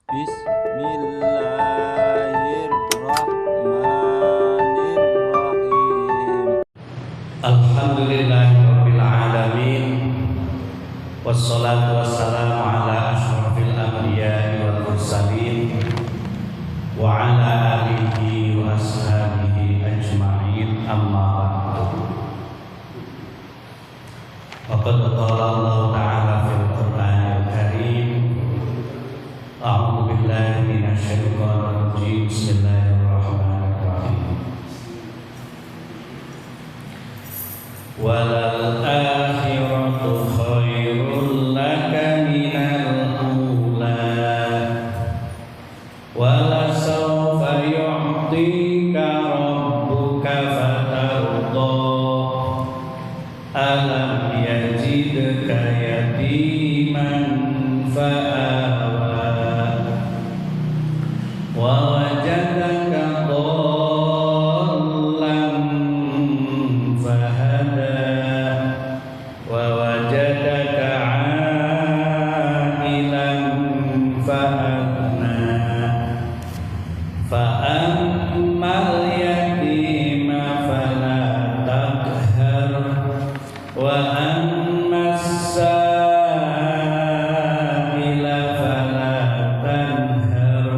Bismillahirrahmanirrahim. Alhamdulillahirabbil alamin. Wassalatu wassalamu ala asyrafil anbiya'i wal mursalin wa ala alihi wa ashabihi ajma'in, amma ba'du. Faqad qala Allah ta'ala fil Qur'anil Karim, a'udzu billahi minasy syaithanir rajim. Bismillahirrahmanirrahim. Walal akhiratu khairul laka minal ula, wala sawfa yu'tika rabbuka fatarda, alam yajidka yatiman fa'awa, wa wajadaka dhallan fahada, wa wajadaka 'ailan fa'agna, fa ammal yatima fala taqhar, wa ammas sa'ila fala tanhar,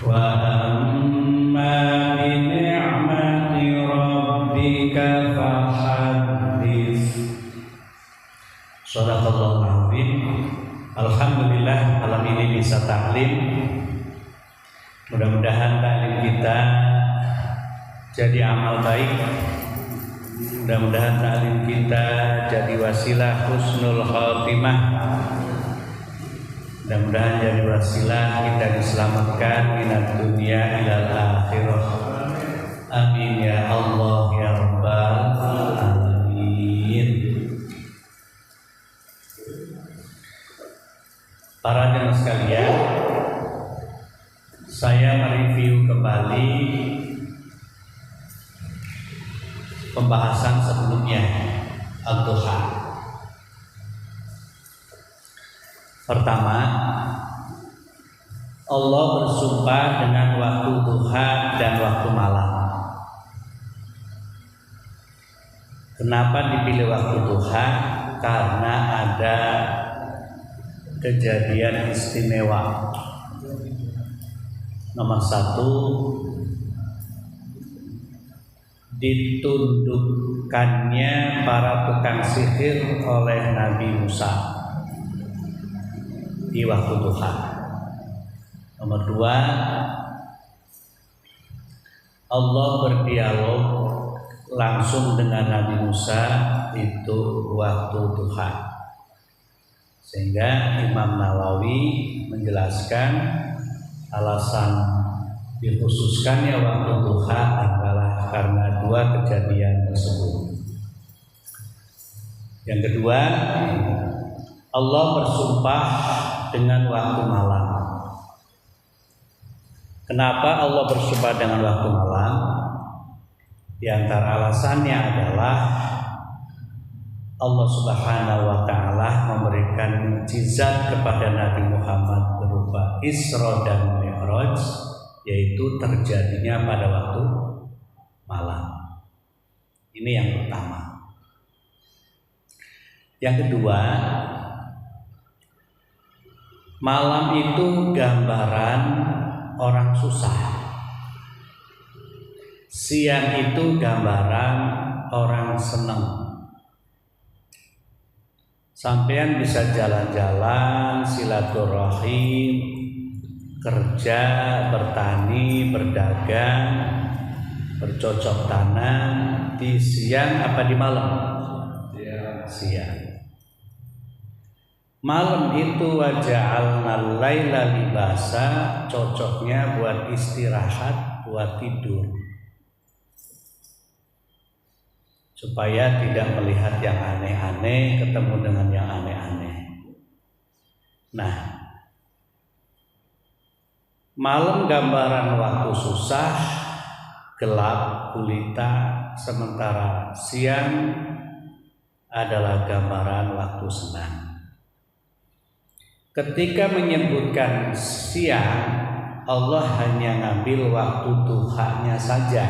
wa amma bi ni'mati rabbika fahaddits. Shadaqallahul azim. Alhamdulillah malam ini bisa taklim. Mudah-mudahan taklim kita jadi amal baik. Mudah-mudahan taklim kita jadi wasilah husnul khotimah. Mudah-mudahan jadi wasilah kita diselamatkan minat dunia ilal akhirah. Amin ya Allah ya rabbal alamin. Para jemaah sekalian, saya mereview kembali pembahasan sebelumnya, ad-duha. Pertama, Allah bersumpah dengan waktu duha dan waktu malam. Kenapa dipilih waktu duha? Karena ada kejadian istimewa. Nomor satu, ditundukkannya para tukang sihir oleh Nabi Musa di waktu duha. Nomor dua, Allah berdialog langsung dengan Nabi Musa itu waktu duha. Sehingga Imam Nawawi menjelaskan alasan dikhususkannya waktu duha adalah karena dua kejadian tersebut. Yang kedua, Allah bersumpah dengan waktu malam. Kenapa Allah bersumpah dengan waktu malam? Di antara alasannya adalah Allah Subhanahu wa ta'ala memberikan mukjizat kepada Nabi Muhammad berupa Isra dan Mi'raj, yaitu terjadinya pada waktu malam. Ini yang pertama. Yang kedua, malam itu gambaran orang susah. Siang itu gambaran orang senang. Sampean bisa jalan-jalan, silaturahim, kerja, bertani, berdagang, bercocok tanam di siang apa di malam? Siang. Malam itu waja'alnal laila libasa, cocoknya buat istirahat, buat tidur. Supaya tidak melihat yang aneh-aneh, ketemu dengan yang aneh-aneh. Nah, malam gambaran waktu susah, gelap, gulita, sementara siang adalah gambaran waktu senang. Ketika menyebutkan siang, Allah hanya ngambil waktu duhanya saja.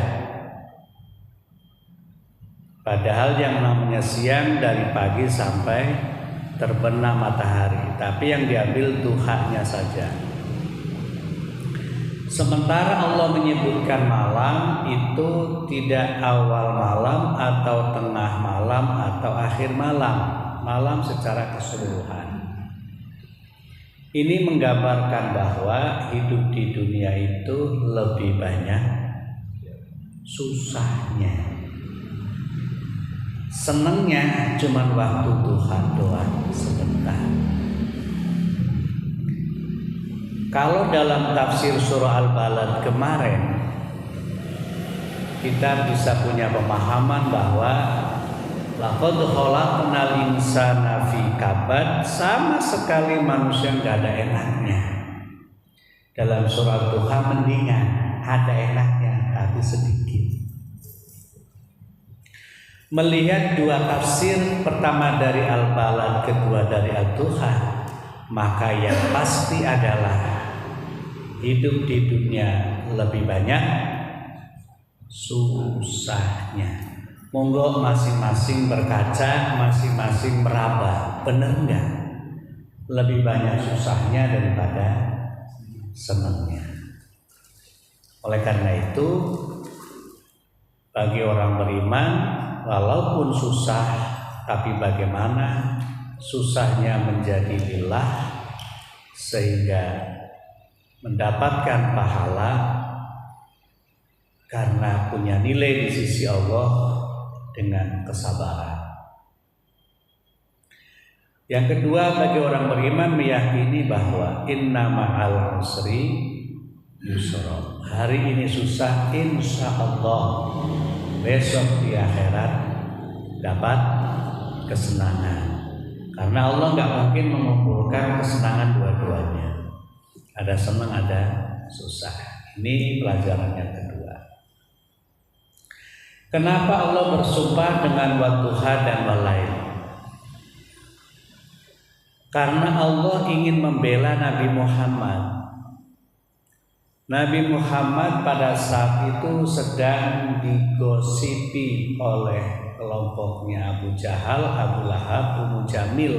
Padahal yang namanya siang dari pagi sampai terbenam matahari, tapi yang diambil duhanya saja. Sementara Allah menyebutkan malam itu tidak awal malam atau tengah malam atau akhir malam, malam secara keseluruhan. Ini menggambarkan bahwa hidup di dunia itu lebih banyak susahnya. Senengnya cuma waktu Tuhan doang sebentar. Kalau dalam tafsir surah Al-Balad kemarin kita bisa punya pemahaman bahwa laqad khalaqnal insana fi kabad, sama sekali manusia nggak ada enaknya. Dalam surah Duha mendingan ada enaknya tapi sedikit. Melihat dua tafsir, pertama dari Al-Balad, kedua dari Ad-Duha, maka yang pasti adalah hidup di dunia lebih banyak susahnya. Monggo masing-masing berkaca, masing-masing meraba, bener enggak? Lebih banyak susahnya daripada senangnya. Oleh karena itu, bagi orang beriman, walaupun susah, tapi bagaimana susahnya menjadi lillah sehingga mendapatkan pahala karena punya nilai di sisi Allah dengan kesabaran. Yang kedua, bagi orang beriman meyakini bahwa inna ma'al usri yusra. Hari ini susah, insya Allah besok di akhirat dapat kesenangan. Karena Allah nggak mungkin mengumpulkan kesenangan dua-duanya. Ada senang, ada susah. Ini pelajaran yang kedua. Kenapa Allah bersumpah dengan wadduha dan walail? Karena Allah ingin membela Nabi Muhammad. Nabi Muhammad pada saat itu sedang digosipi oleh kelompoknya Abu Jahal, Abu Lahab, Ummu Jamil,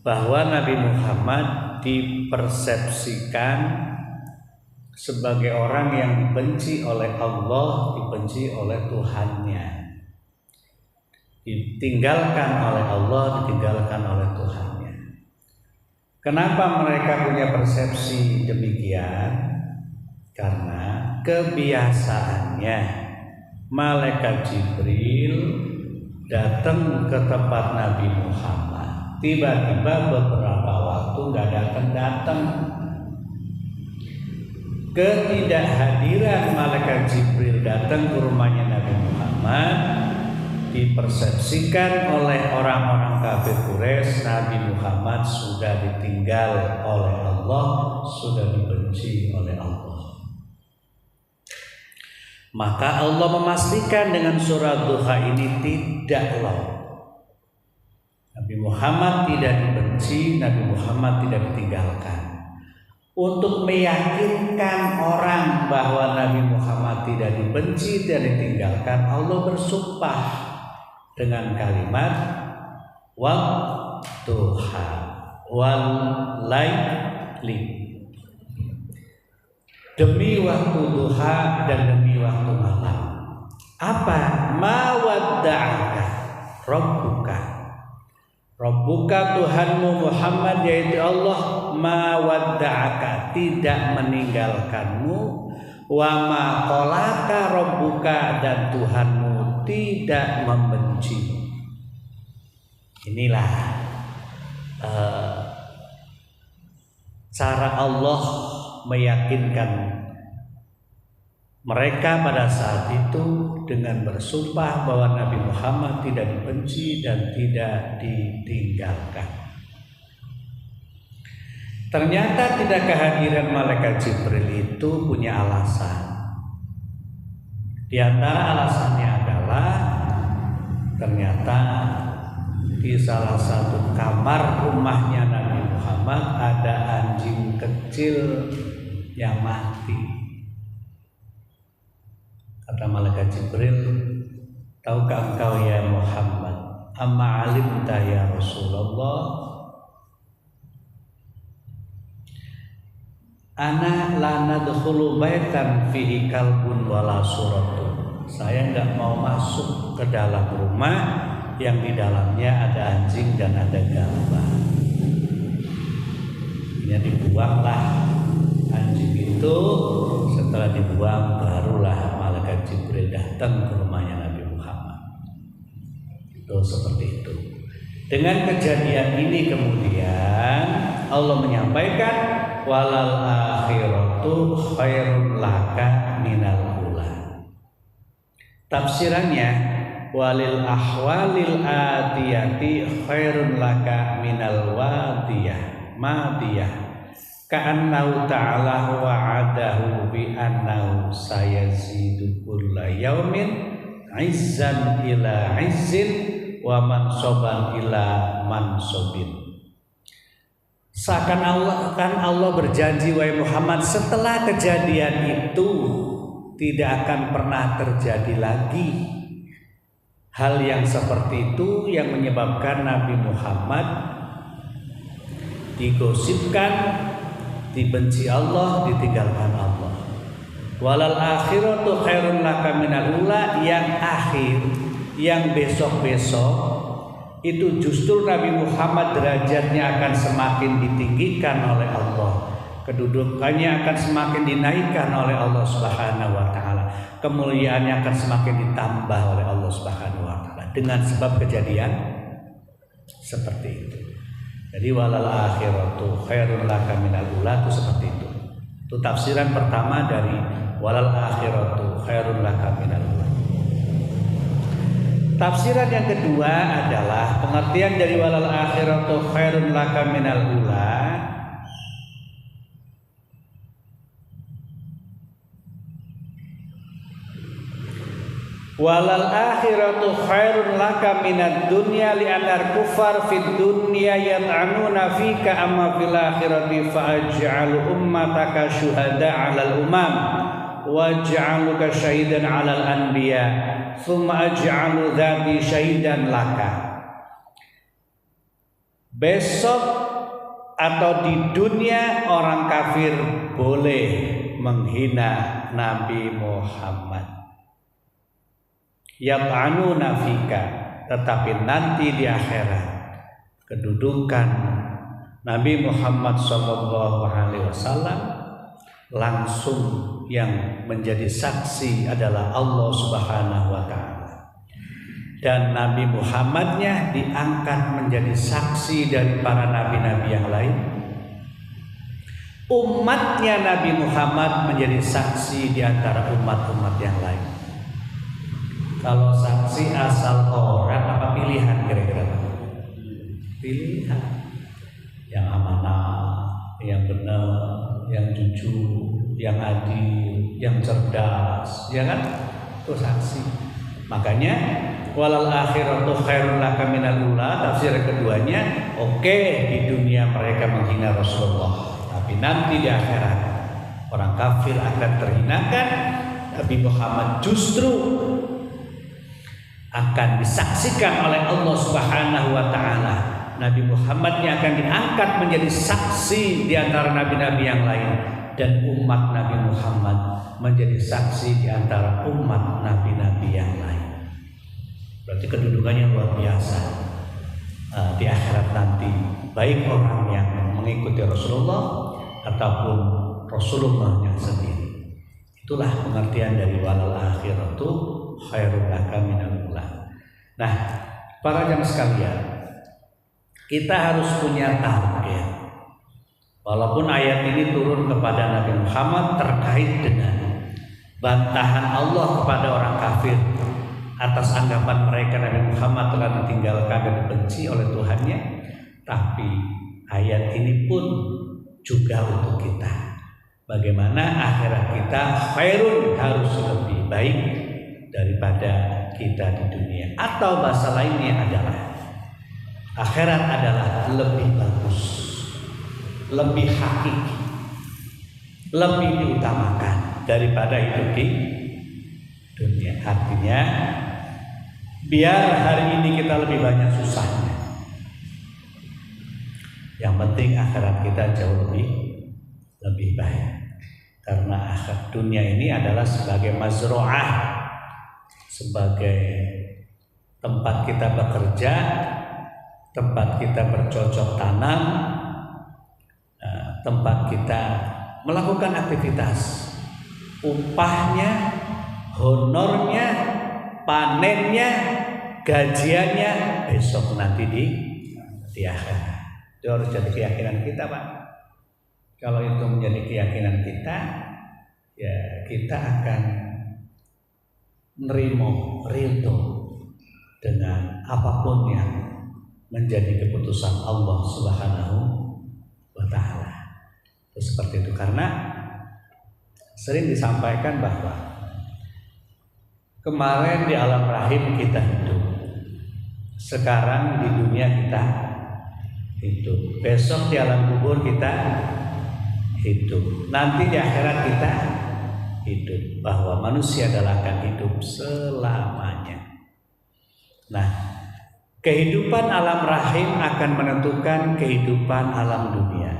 bahwa Nabi Muhammad dipersepsikan sebagai orang yang dibenci oleh Allah, dibenci oleh Tuhannya, ditinggalkan oleh Allah, ditinggalkan oleh Tuhannya. Kenapa mereka punya persepsi demikian? Karena kebiasaannya malaikat Jibril datang ke tempat Nabi Muhammad, tiba-tiba beberapa waktu nggak datang. Ketidakhadiran malaikat Jibril datang ke rumahnya Nabi Muhammad dipersepsikan oleh orang-orang kafir Quraisy, Nabi Muhammad sudah ditinggal oleh Allah, sudah dibenci oleh Allah. Maka Allah memastikan dengan surah Duha ini tidaklah Nabi Muhammad tidak dibenci, Nabi Muhammad tidak ditinggalkan. Untuk meyakinkan orang bahwa Nabi Muhammad tidak dibenci dan ditinggalkan, Allah bersumpah dengan kalimat wadduha wal laili, demi waktu duha dan demi waktu malam. Apa? Ma wadda'aka rabbuka. Rabbuka Tuhanmu Muhammad, yaitu Allah, ma wadda'aka, tidak meninggalkanmu, wa ma qalaka rabbuka, dan Tuhanmu tidak membenci. Inilah cara Allah meyakinkan mereka pada saat itu dengan bersumpah bahwa Nabi Muhammad tidak dibenci dan tidak ditinggalkan. Ternyata tidak kehadiran malaikat Jibril itu punya alasan. Di antara alasannya adalah ternyata di salah satu kamar rumahnya Nabi Muhammad ada anjing kecil yang mati. Kata malaikat Jibril, tahukah engkau ya Muhammad, amma alimta ya Rasulullah, ana la nadkhulu baitan fihi kalbun wala suratun. Saya enggak mau masuk ke dalam rumah yang di dalamnya ada anjing dan ada gambar. Ya dibuanglah anjing itu. Setelah dibuang barulah malaikat Jibril datang ke rumahnya Nabi Muhammad. Itu seperti itu. Dengan kejadian ini kemudian Allah menyampaikan walal akhiratu khairun laka minal ula. Tafsirannya walil ahwalil atiyati khairun laka minal wadiyah madiyah. Ka'annahu ta'ala wa'adahu bi'annahu sayazidu kulla yaumin izzan ila izzin wa mansoban ila mansobin. Seakan Allah berjanji wahai Muhammad, setelah kejadian itu tidak akan pernah terjadi lagi hal yang seperti itu yang menyebabkan Nabi Muhammad digosipkan, dibenci Allah, ditinggalkan Allah. Walal akhiratu khairun laka minal ula, yang akhir, yang besok-besok itu justru Nabi Muhammad derajatnya akan semakin ditinggikan oleh Allah. Kedudukannya akan semakin dinaikkan oleh Allah Subhanahu wa taala. Kemuliaannya akan semakin ditambah oleh Allah Subhanahu wa taala dengan sebab kejadian seperti itu. Jadi walal akhiratu khairun laka minal ula itu seperti itu. Itu tafsiran pertama dari walal akhiratu khairun laka minal ula. Tafsiran yang kedua adalah pengertian dari walal akhiratu khairun laka minal ula. Walal akhiratu khairun laka minad dunya li'annar kufar fid dunya yat'anuna fika amma fil akhirati fa'aj'alu ummataka syuhada 'alal umam waj'aluka syahidan 'alal anbiya thumma aj'alu dzati syahidan laka. Besok atau di dunia orang kafir boleh menghina Nabi Muhammad, yat'anuna fika, tetapi nanti di akhirat kedudukan Nabi Muhammad SAW langsung yang menjadi saksi adalah Allah Subhanahu wa taala, dan Nabi Muhammadnya diangkat menjadi saksi dari para nabi-nabi yang lain. Umatnya Nabi Muhammad menjadi saksi di antara umat-umat yang lain. Kalau saksi asal orang apa pilihan kira-kira? Pilihan. Yang amanah, yang benar, yang jujur, yang adil, yang cerdas, ya kan? Itu saksi. Makanya walal akhiratu khairun laka minal ula, tafsir keduanya, oke, di dunia mereka menghina Rasulullah, tapi nanti di akhirat orang kafir akan terhinakan. Nabi Muhammad justru akan disaksikan oleh Allah Subhanahu wa taala. Nabi Muhammadnya akan diangkat menjadi saksi di antara nabi-nabi yang lain, dan umat Nabi Muhammad menjadi saksi di antara umat nabi-nabi yang lain. Berarti kedudukannya luar biasa di akhirat nanti, baik orang yang mengikuti Rasulullah ataupun Rasulullahnya sendiri. Itulah pengertian dari walal akhiratu khairun laka minal ula. Nah, para jamaah sekalian, kita harus punya target. Walaupun ayat ini turun kepada Nabi Muhammad terkait dengan bantahan Allah kepada orang kafir atas anggapan mereka Nabi Muhammad telah ditinggalkan dan dibenci oleh Tuhannya, tapi ayat ini pun juga untuk kita. Bagaimana akhirat kita khairun, harus lebih baik daripada kita di dunia. Atau bahasa lainnya adalah akhirat adalah lebih bagus, lebih hakiki, lebih diutamakan daripada hidup di dunia. Artinya biar hari ini kita lebih banyak susahnya, yang penting akhirat kita jauh lebih baik. Karena akhirat dunia ini adalah sebagai mazro'ah, sebagai tempat kita bekerja, tempat kita bercocok tanam, tempat kita melakukan aktivitas. Upahnya, honornya, panennya, gajiannya besok nanti di akhirat. Itu harus jadi keyakinan kita, Pak. Kalau itu menjadi keyakinan kita, ya kita akan nerimo, ridho dengan apapun yang menjadi keputusan Allah Subhanahu wa Ta'ala. Itu seperti itu, karena sering disampaikan bahwa kemarin di alam rahim kita hidup, sekarang di dunia kita hidup, besok di alam kubur kita hidup, nanti di akhirat kita hidup, bahwa manusia adalah akan hidup selamanya. Nah, kehidupan alam rahim akan menentukan kehidupan alam dunia.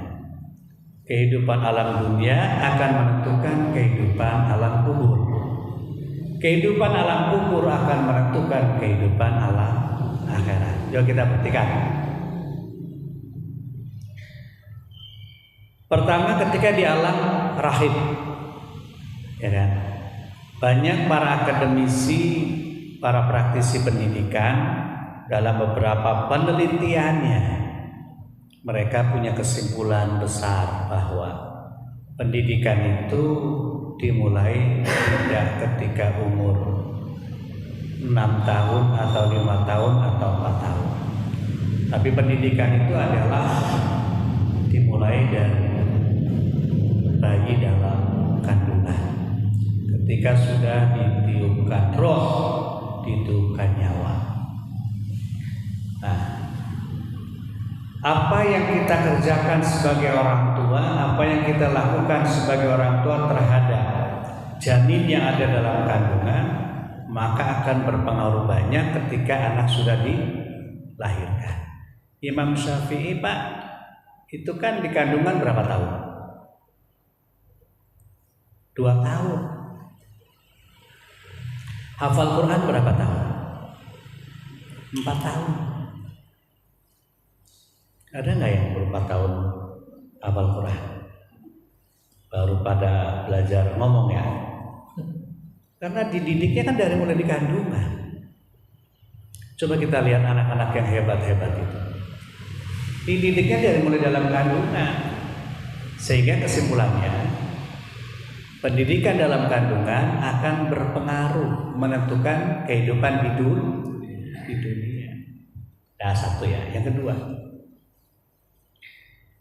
Kehidupan alam dunia akan menentukan kehidupan alam kubur. Kehidupan alam kubur akan menentukan kehidupan alam akhirat. Yuk kita perhatikan. Pertama, ketika di alam rahim, ya kan, banyak para akademisi, para praktisi pendidikan dalam beberapa penelitiannya, mereka punya kesimpulan besar bahwa pendidikan itu dimulai tidak ketika umur 6 tahun atau 5 tahun atau 4 tahun, tapi pendidikan itu adalah dimulai dari bayi dalam kandungan. Ketika sudah ditiupkan roh, ditiupkan nyawa. Nah, apa yang kita kerjakan sebagai orang tua, apa yang kita lakukan sebagai orang tua terhadap janin yang ada dalam kandungan, maka akan berpengaruh banyak ketika anak sudah dilahirkan. Imam Syafi'i, Pak, itu kan di kandungan berapa tahun? 2 tahun. Hafal Quran berapa tahun? 4 tahun. Ada nggak yang 4 tahun hafal Quran? Baru pada belajar ngomong ya. Karena dididiknya kan dari mulai di kandungan. Coba kita lihat anak-anak yang hebat-hebat itu. Dididiknya dari mulai dalam kandungan. Sehingga kesimpulannya, pendidikan dalam kandungan akan berpengaruh menentukan kehidupan di dunia. Nah, satu ya. Yang kedua,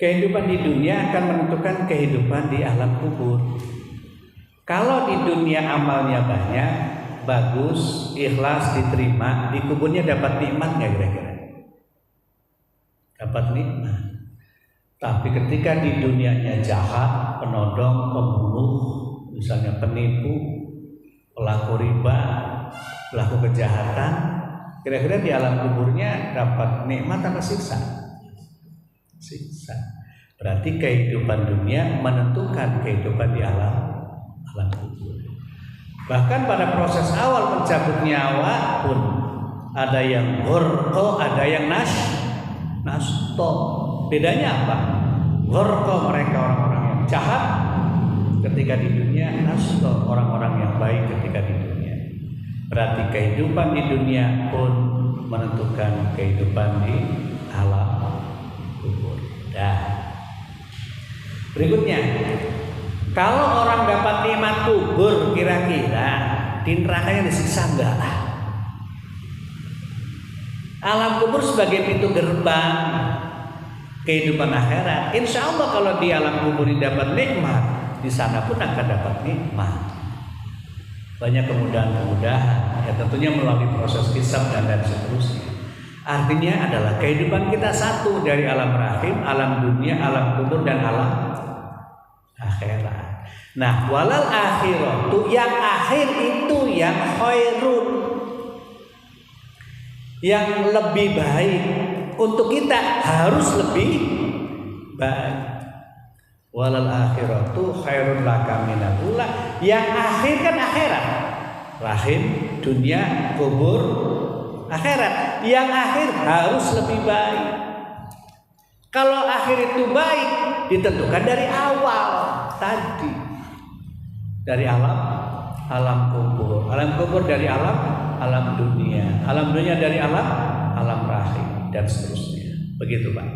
kehidupan di dunia akan menentukan kehidupan di alam kubur. Kalau di dunia amalnya banyak, bagus, ikhlas, diterima, di kuburnya dapat nikmat nggak kira-kira? Dapat nikmat. Tapi ketika di dunianya jahat, penodong, pembunuh, misalnya penipu, pelaku riba, pelaku kejahatan, kira-kira di alam kuburnya dapat nikmat atau siksa? Siksa. Berarti kehidupan dunia menentukan kehidupan di alam kubur. Bahkan pada proses awal mencabut nyawa pun ada yang ghurqa, ada yang nasto. Bedanya apa? Ghurqa mereka orang-orang yang jahat ketika di dunia, nasto orang-orang yang baik ketika di dunia. Berarti kehidupan di dunia pun menentukan kehidupan di alam kubur. Dah. Berikutnya, kalau orang dapat nikmat kubur, kira-kira di nerakanya disiksa enggak? Alam kubur sebagai pintu gerbang kehidupan akhirat. Insya Allah kalau di alam kubur ini dapat nikmat, di sana pun akan dapat nikmat. Banyak kemudahan-kemudahan, ya tentunya melalui proses hisab dan seterusnya. Artinya adalah kehidupan kita satu dari alam rahim, alam dunia, alam kubur dan alam akhirat. Nah, walal akhiratu, yang akhir itu yang khairun, yang lebih baik untuk kita, harus lebih baik. Walal akhiratu khairun laka minal ula, yang akhir kan akhirat, rahim, dunia, kubur, akhirat. Yang akhir harus lebih baik. Kalau akhir itu baik, ditentukan dari awal tadi, dari alam kubur, alam kubur dari alam dunia, alam dunia dari alam rahim, dan seterusnya. Begitu Pak.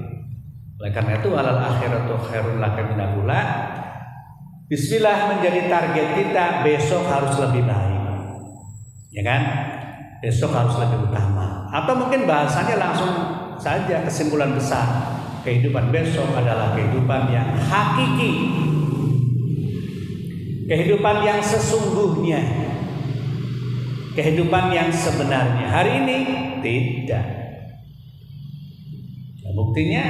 Oleh karena itu walal akhiratu khairun laka minal ula, bismillah menjadi target kita. Besok harus lebih baik, ya kan? Besok harus lebih utama. Atau mungkin bahasanya langsung saja kesimpulan besar, kehidupan besok adalah kehidupan yang hakiki, kehidupan yang sesungguhnya, kehidupan yang sebenarnya. Hari ini tidak. Nah, buktinya,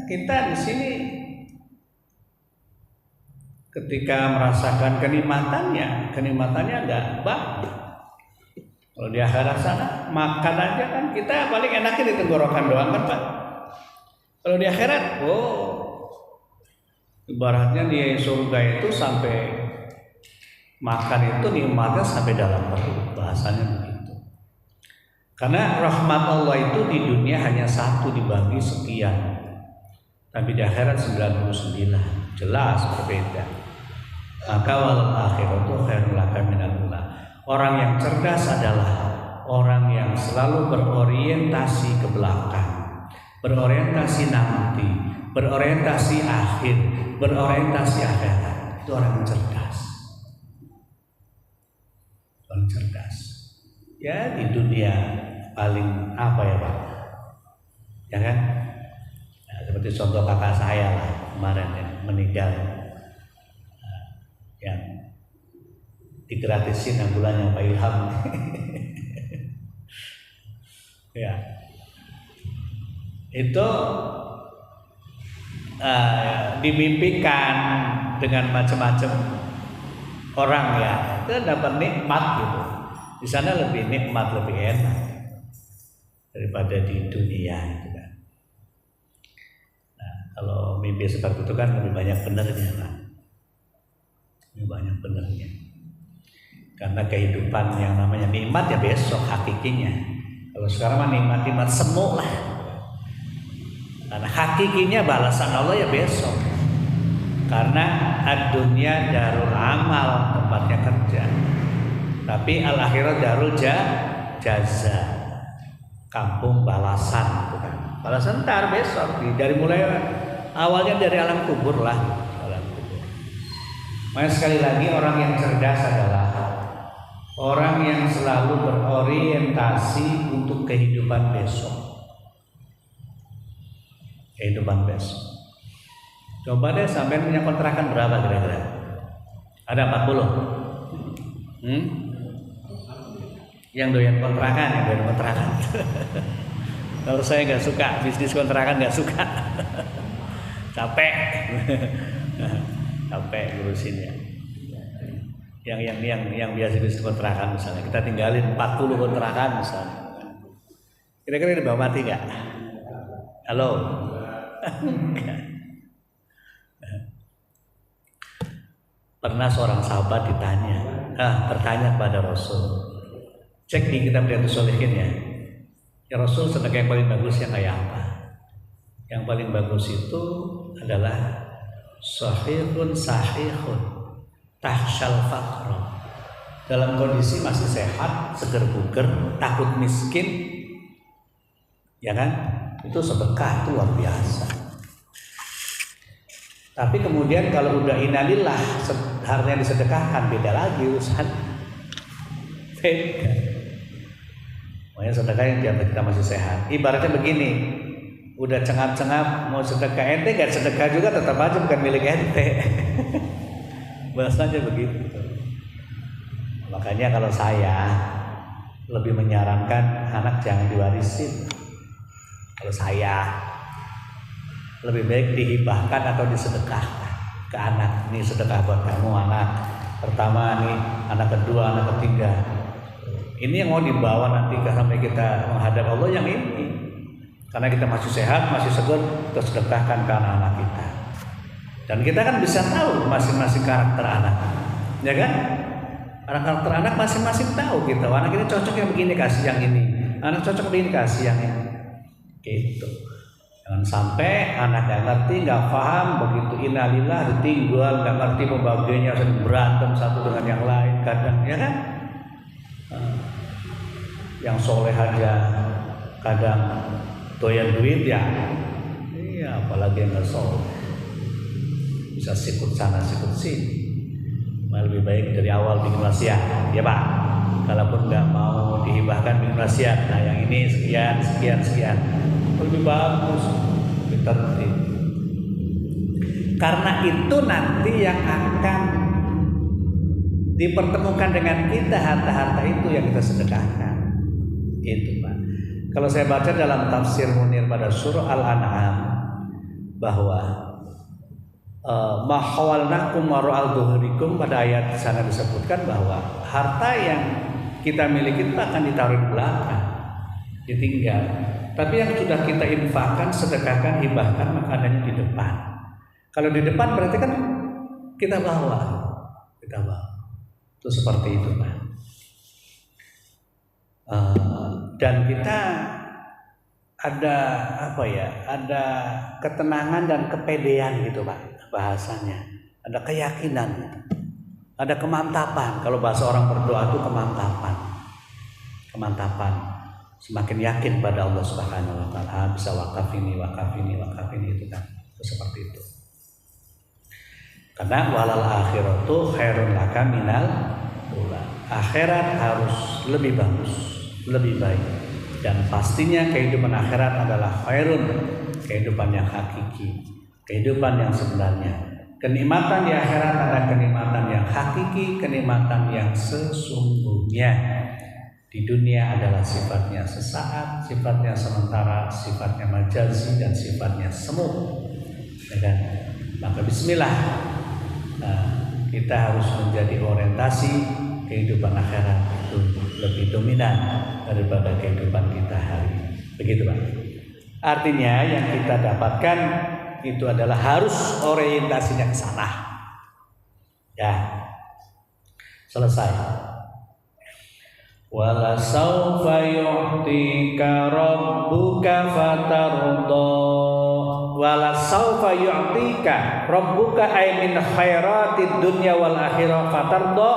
kita di sini ketika merasakan kenikmatannya enggak baik. Kalau di akhirat sana makan aja kan kita paling enaknya di tenggorokan doang kan Pak. Kalau di akhirat, ibaratnya di surga itu sampai makan itu nikmatnya sampai dalam perut, bahasanya begitu. Karena rahmat Allah itu di dunia hanya 1 dibagi sekian, tapi di akhirat 99, jelas berbeda. Maka wal akhiratu khairul laka minal ula. Orang yang cerdas adalah orang yang selalu berorientasi ke belakang, berorientasi nanti, berorientasi akhir, berorientasi akhirat. Itu orang yang cerdas. Orang cerdas. Ya di dunia paling apa ya Pak? Ya kan? Nah, seperti contoh kakak saya lah kemarin yang meninggal, yang digratisin ambulannya Pak Ilham. Ya, itu dimimpikan dengan macam-macam orang ya, itu dapat nikmat gitu. Di sana lebih nikmat, lebih enak daripada di dunia gitu kan. Nah, kalau mimpi seperti itu kan lebih banyak benernya Pak. Lebih banyak benernya. Karena kehidupan yang namanya nikmat ya besok hakikinya. Kalau sekarang mah nikmat semu lah. Karena hakikinya balasan Allah ya besok. Karena ad-dunya darul amal, tempatnya kerja. Tapi al-akhirat darul jaza, kampung balasan, bukan? Balasan ntar besok. Dari mulai awalnya dari alam kubur lah, alam kubur. Makanya sekali lagi orang yang cerdas adalah orang yang selalu berorientasi untuk kehidupan besok. Kehidupan besok. Coba deh sampai punya kontrakan berapa kira-kira? Ada 40? Yang doyan kontrakan, Kalau saya nggak suka bisnis kontrakan, nggak suka. Capek ngurusinnya. Yang biasa bisnis kontrakan misalnya, kita tinggalin 40 kontrakan misalnya. Kira-kira dibawa mati nggak? Halo? Pernah seorang sahabat bertanya kepada Rasul. Cek di kitab Riyadhus Shalihin ya Rasul, sedekah yang paling bagus yang kayak apa? Yang paling bagus itu adalah sahihun tahsyal faqra, dalam kondisi masih sehat, seger buger, takut miskin, ya kan? Itu sedekah itu luar biasa. Tapi kemudian kalau udah innalillah, hartanya disedekahkan, beda lagi urusan. Beda. Makanya sedekah yang diantar kita masih sehat. Ibaratnya begini, udah cengap-cengap mau sedekah ente, gak sedekah juga tetap aja bukan milik ente. Bahasanya begitu. Makanya kalau saya lebih menyarankan anak jangan diwarisin. Kalau saya lebih baik dihibahkan atau disedekahkan ke anak. Ini sedekah buat kamu anak pertama nih, anak kedua, anak ketiga. Ini yang mau dibawa nanti sampai kita menghadap Allah yang ini. Karena kita masih sehat, masih segar, kita sedekahkan ke anak-anak kita. Dan kita kan bisa tahu masing-masing karakter anak, ya kan? Karakter anak masing-masing tahu gitu. Anak ini cocok yang begini kasih yang ini, anak cocok begini kasih yang ini. Gitu. Jangan sampai anak nggak ngerti, nggak paham, begitu innalillah ditinggal, nggak ngerti pembagiannya, sering berantem satu dengan yang lain kadang, ya kan? Yang soleh aja kadang doyan duit ya, iya apalagi yang nggak soleh, bisa sikut sana sikut sini. Lebih baik dari awal bikin wasiat, ya Pak. Kalaupun nggak mau dihibahkan bikin wasiat, nah yang ini sekian. Lebih bagus ditertib. Karena itu nanti yang akan dipertemukan dengan kita harta-harta itu yang kita sedekahkan. Itu Pak. Kalau saya baca dalam tafsir Munir pada surah Al-An'am bahwa mahawalnakum waru'al dhuhrikum, pada ayat di sana disebutkan bahwa harta yang kita miliki itu akan ditaruh di belakang, ditinggal. Tapi yang sudah kita infakkan, sedekahkan, hibahkan, maka adanya di depan. Kalau di depan berarti kan kita bawa. Itu seperti itu, Pak. Dan kita ada ada ketenangan dan kepedean gitu, Pak, bahasanya. Ada keyakinan, gitu. Ada kemantapan. Kalau bahasa orang berdoa itu kemantapan. Semakin yakin pada Allah Subhanahu wa taala, bisa wakaf ini itu kan. Seperti itu. Karena walal akhiratu khairun laka minal ula. Akhirat harus lebih bagus, lebih baik. Dan pastinya kehidupan akhirat adalah khairun, kehidupan yang hakiki, kehidupan yang sebenarnya. Kenikmatan di akhirat adalah kenikmatan yang hakiki, kenikmatan yang sesungguhnya. Di dunia adalah sifatnya sesaat, sifatnya sementara, sifatnya majazi, dan sifatnya semu. Ya kan? Maka bismillah, kita harus menjadi orientasi kehidupan akhirat itu lebih dominan daripada kehidupan kita hari ini. Begitu Pak. Artinya yang kita dapatkan itu adalah harus orientasinya ke sana. Ya. Selesai. Wala saufa yu'tika rabbuka fatarda. Wala saufa yu'tika rabbuka ay min khairatid dunya wal akhirah fatarda.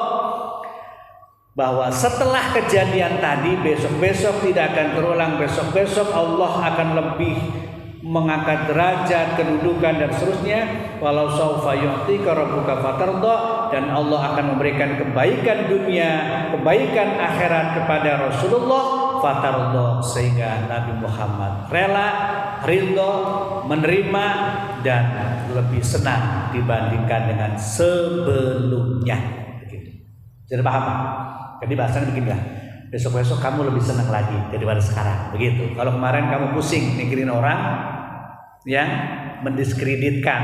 Bahwa setelah kejadian tadi, besok-besok tidak akan terulang, besok-besok Allah akan lebih mengangkat derajat, kedudukan dan seterusnya. Walau saufa yu'tika rabbuka fatarda, dan Allah akan memberikan kebaikan dunia, kebaikan akhirat kepada Rasulullah fatarda, sehingga Nabi Muhammad rela, ridho, menerima dan lebih senang dibandingkan dengan sebelumnya. Begitu. Jadi paham Pak? Jadi bahasanya begini lah. Besok-besok kamu lebih senang lagi daripada sekarang. Begitu. Kalau kemarin kamu pusing mikirin orang yang mendiskreditkan,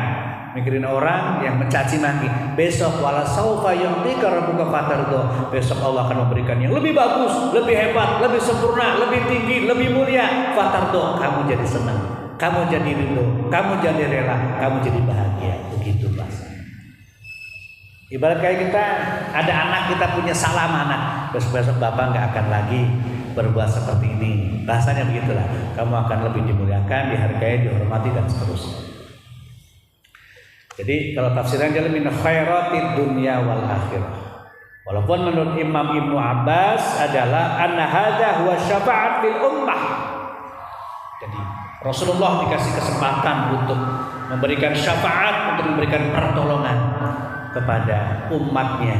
mikirin orang yang mencaci maki, besok wala saufa yu'tika rabbuka fatarda, besok Allah akan memberikan yang lebih bagus, lebih hebat, lebih sempurna, lebih tinggi, lebih mulia. Fatarda, kamu jadi senang, kamu jadi ridho, kamu jadi rela, kamu jadi bahagia. Begitu bahasa. Ibarat kayak kita ada anak, kita punya salam anak, besok-besok bapak nggak akan lagi berbuat seperti ini. Bahasanya begitulah. Kamu akan lebih dimuliakan, dihargai, dihormati dan seterusnya. Jadi kalau tafsiran jalan min khairatid dunya wal akhirah. Walaupun menurut Imam Ibnu Abbas adalah anna hadza huwa syafa'at fil ummah. Jadi Rasulullah dikasih kesempatan untuk memberikan syafaat, untuk memberikan pertolongan kepada umatnya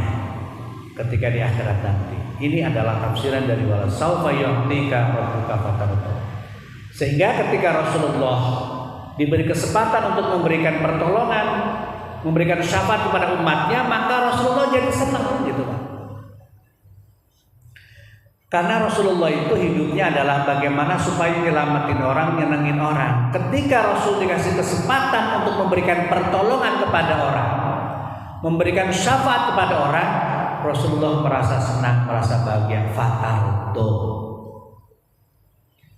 ketika di akhirat nanti. Ini adalah tafsiran dari wala saufa yu'tika rabbuka fatarda. Sehingga ketika Rasulullah diberi kesempatan untuk memberikan pertolongan, memberikan syafaat kepada umatnya, maka Rasulullah jadi senang gitu Pak. Karena Rasulullah itu hidupnya adalah bagaimana supaya nyelamatin orang, nyenengin orang. Ketika Rasul dikasih kesempatan untuk memberikan pertolongan kepada orang, memberikan syafaat kepada orang, Rasulullah merasa senang, merasa bahagia. Fatardo.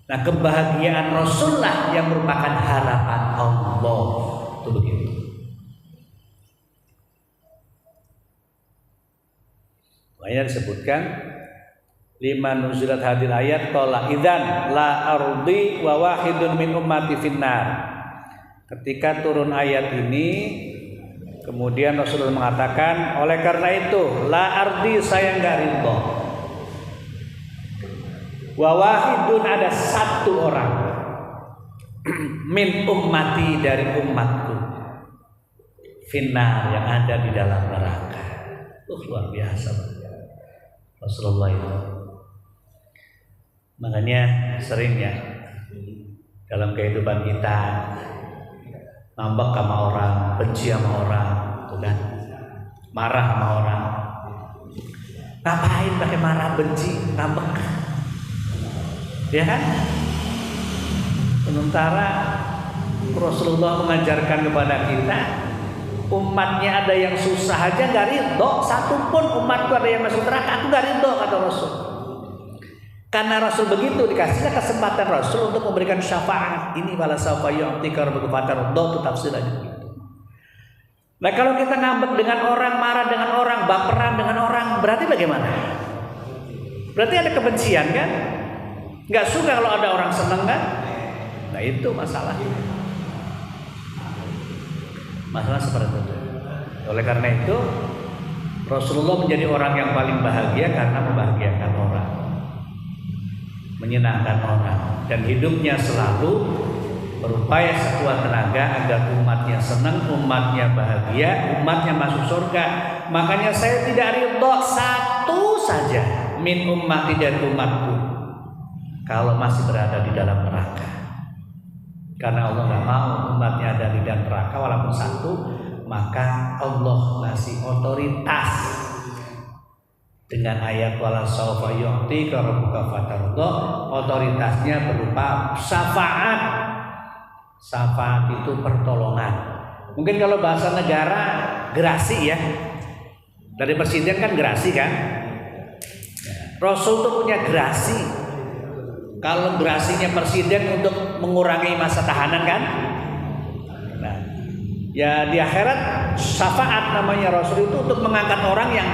Nah, kebahagiaan Rasulullah yang merupakan harapan Allah. Itu begitu. Makanya disebutkan lima nuzilat hadil ayat qala idzan la ardi wa wahidun min ummati finnar. Ketika turun ayat ini, kemudian Rasulullah mengatakan, oleh karena itu la ardi, saya enggak ridho, wa wahidun, ada satu orang, min ummati, dari umatku, finnar, yang ada di dalam neraka. Luar biasa Rasulullah itu. Makanya sering ya dalam kehidupan kita ngambek sama orang, benci sama orang, gitu kan? Marah sama orang. Ngapain pakai marah, benci, ngambek? Ya kan? Sementara Rasulullah mengajarkan kepada kita, umatnya ada yang susah aja gak ridho, satu pun umatku ada yang masuk neraka, aku gak ridho, kata Rasul. Karena Rasul begitu, dikasihlah kesempatan Rasul untuk memberikan syafaat. Ini wala sawfa yu'tika rabbuka fatardo, itu tafsirannya begitu. Nah, kalau kita ngambek dengan orang, marah dengan orang, baperan dengan orang, berarti bagaimana? Berarti ada kebencian kan? Nggak suka kalau ada orang seneng kan? Nah, itu masalahnya. Masalah seperti itu. Oleh karena itu, Rasulullah menjadi orang yang paling bahagia karena membahagiakan orang, menyenangkan orang, dan hidupnya selalu berupaya sekuat tenaga agar umatnya senang, umatnya bahagia, umatnya masuk surga. Makanya saya tidak ridho satu saja min ummati, dari umatku, kalau masih berada di dalam neraka. Karena Allah nggak mau umatnya ada di dalam neraka walaupun satu, maka Allah ngasih otoritas dengan ayat wala sawfa yu'tika rabbuka fatardo. Otoritasnya berupa syafaat. Syafaat itu pertolongan. Mungkin kalau bahasa negara gerasi ya, dari presiden kan gerasi kan. Rasul itu punya gerasi. Kalau gerasinya presiden untuk mengurangi masa tahanan kan. Nah, ya di akhirat syafaat namanya Rasul itu untuk mengangkat orang yang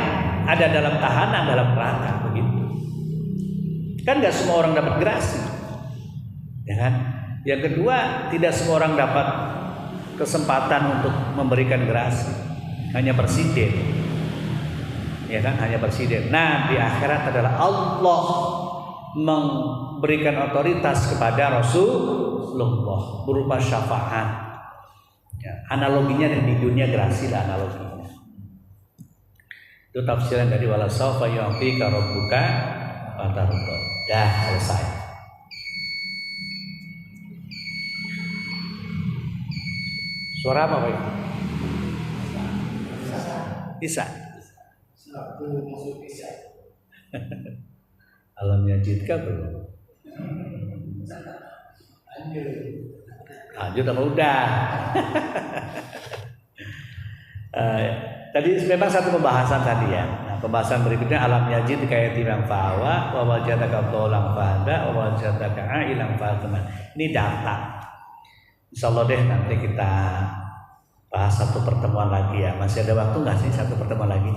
ada dalam tahanan, dalam neraka, begitu. Kan nggak semua orang dapat gerasi, ya kan? Yang kedua, tidak semua orang dapat kesempatan untuk memberikan gerasi, hanya presiden, ya kan? Hanya presiden. Nah, di akhirat adalah Allah memberikan otoritas kepada Rasulullah berupa syafaat. Ya, analoginya di dunia gerasi lah analoginya. Itu tafsiran dari wala sawfa yu'tika rabbuka fatardo. Dah selesai. Suara apa Pak? Bisa. Alam yajidka belum? Lanjut apa udah? Tadi memang satu pembahasan tadi ya. Nah, pembahasan berikutnya alam yajid kayak tilang fawa, wa wajadaka dolang fahda, wa wajadaka ailang fahda. Ini data. Insyaallah deh nanti kita bahas satu pertemuan lagi ya. Masih ada waktu nggak sih satu pertemuan lagi?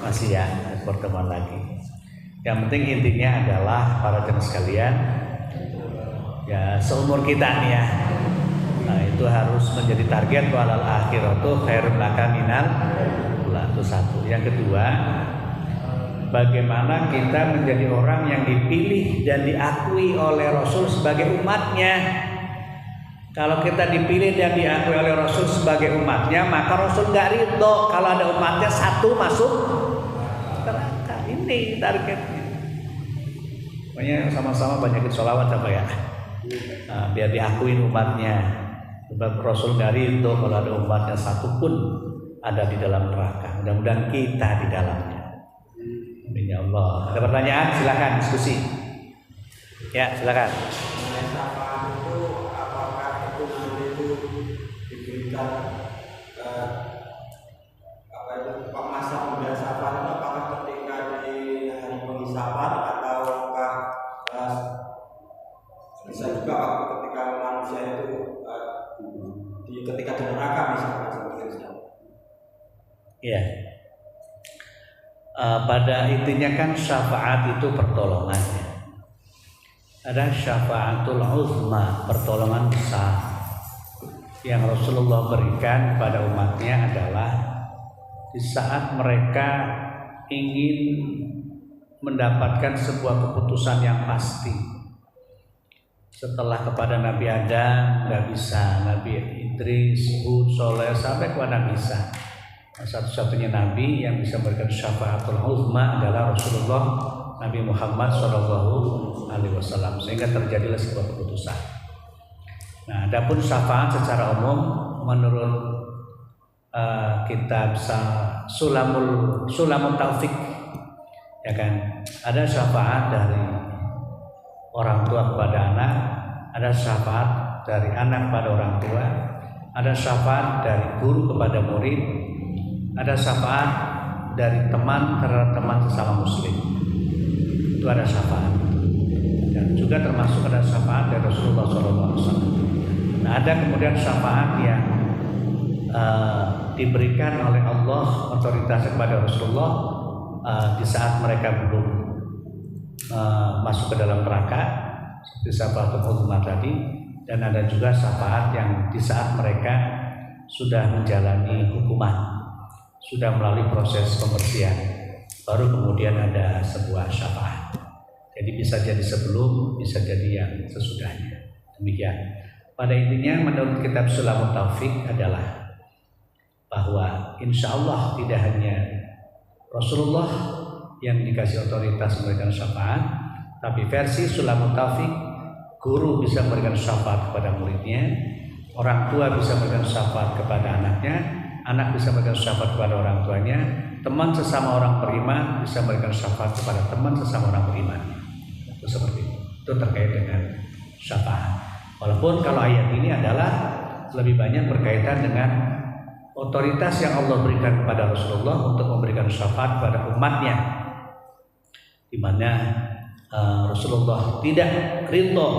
Masih ya, pertemuan lagi. Yang penting intinya adalah para jemaah sekalian, ya seumur kita nih ya, nah itu harus menjadi target walal akhiratu khairun laka minal ula. Itu satu. Yang kedua, bagaimana kita menjadi orang yang dipilih dan diakui oleh Rasul sebagai umatnya. Kalau kita dipilih dan diakui oleh Rasul sebagai umatnya, maka Rasul nggak ridho kalau ada umatnya satu masuk neraka. Ini targetnya. Pokoknya sama-sama banyakin sholawat apa ya, nah, biar diakuin umatnya. Sebab Rasul nggak ridho kalau ada umatnya satu pun ada di dalam neraka. Mudah-mudahan kita di dalamnya. Amin ya Allah. Ada pertanyaan? Silakan diskusi. Ya, silakan. Syafaat itu apakah itu diberikan masa muda syafaat itu apakah ketika di hari penghisapan ataukah bisa juga waktu ketika manusia itu ketika di neraka misalnya seperti itu? Ya. Pada intinya kan syafaat itu pertolongan. Ada syafaatul uzma, pertolongan besar yang Rasulullah berikan pada umatnya adalah di saat mereka ingin mendapatkan sebuah keputusan yang pasti. Setelah kepada Nabi Adam nggak bisa, Nabi Idris, Hud, Soleh sampai kepada Nabi Isa. Satu-satunya Nabi yang bisa memberikan syafaatul uzma adalah Rasulullah Nabi Muhammad SAW, sehingga terjadilah sebuah keputusan. Nah, adapun syafaat secara umum menurut kitab Sulamul Taufik, ya kan, ada syafaat dari orang tua kepada anak, ada syafaat dari anak pada orang tua, ada syafaat dari guru kepada murid, ada syafaat dari teman terhadap teman sesama muslim. Itu ada syafaat. Dan juga termasuk ada syafaat dari Rasulullah SAW. Nah, ada kemudian syafaat yang diberikan oleh Allah otoritasnya kepada Rasulullah di saat mereka belum masuk ke dalam neraka, seperti syafaatul uzma tadi. Dan ada juga syafaat yang di saat mereka sudah menjalani hukuman, sudah melalui proses pembersihan, baru kemudian ada sebuah syafaat. Jadi bisa jadi sebelum, bisa jadi yang sesudahnya. Demikian. Pada intinya menurut kitab Sulamul Taufik adalah bahwa insya Allah tidak hanya Rasulullah yang dikasih otoritas memberikan syafaat, tapi versi Sulamul Taufik, guru bisa memberikan syafaat kepada muridnya, orang tua bisa memberikan syafaat kepada anaknya, anak bisa memberikan syafaat kepada orang tuanya, teman sesama orang beriman bisa memberikan syafaat kepada teman sesama orang beriman. Itu seperti itu. Itu terkait dengan syafaat. Walaupun kalau ayat ini adalah lebih banyak berkaitan dengan otoritas yang Allah berikan kepada Rasulullah untuk memberikan syafaat kepada umatnya, di mana Rasulullah tidak ridho,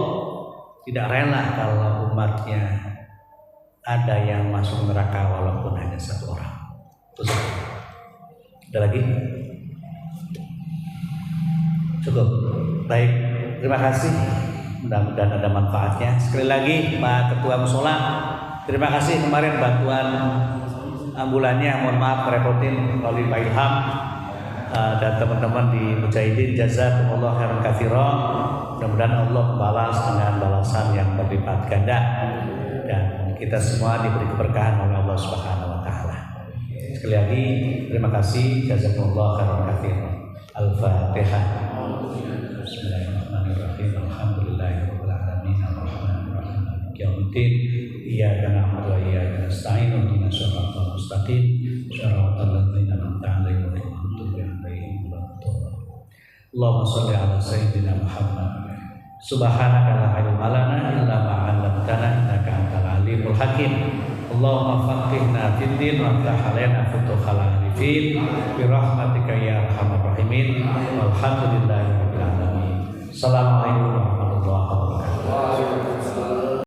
tidak rela kalau umatnya ada yang masuk neraka walaupun hanya satu orang. Terus ada lagi? Cukup. Baik, terima kasih. Mudah-mudahan ada manfaatnya. Sekali lagi Pak Ketua Musola, terima kasih kemarin bantuan ambulannya. Mohon maaf merepotin oleh Pak Ilham dan teman-teman di Mujahidin. Jazakumullah khairan katsiran. Mudah-mudahan Allah balas dengan balasan yang berlipat ganda dan kita semua diberi keberkahan oleh Allah Subhanahu wa taala. Sekali lagi terima kasih. Jazakumullah khairan katsiran. Al-Fatihah. Bismillahirrahmanirrahim. Alhamdulillahirabbil alamin. Arrahmanir rahim. Maliki yaumiddin. Iyyaka na'budu wa iyyaka nasta'in. Ihdinas siratal mustaqim. Shiratal ladzina an'amta 'alaihim ghairil maghdubi 'alaihim waladdallin. Allahumma shalli 'ala sayyidina Muhammad. Subhanaka la ilma lana illa ma 'allamtana innaka antal alimul hakim. Allahumma faqihna fid din wa aftah 'alaina futuhal arifin bi rahmatika ya arhamar rahimin. Walhamdulillahi rabbil alamin. Assalamualaikum warahmatullahi wabarakatuh.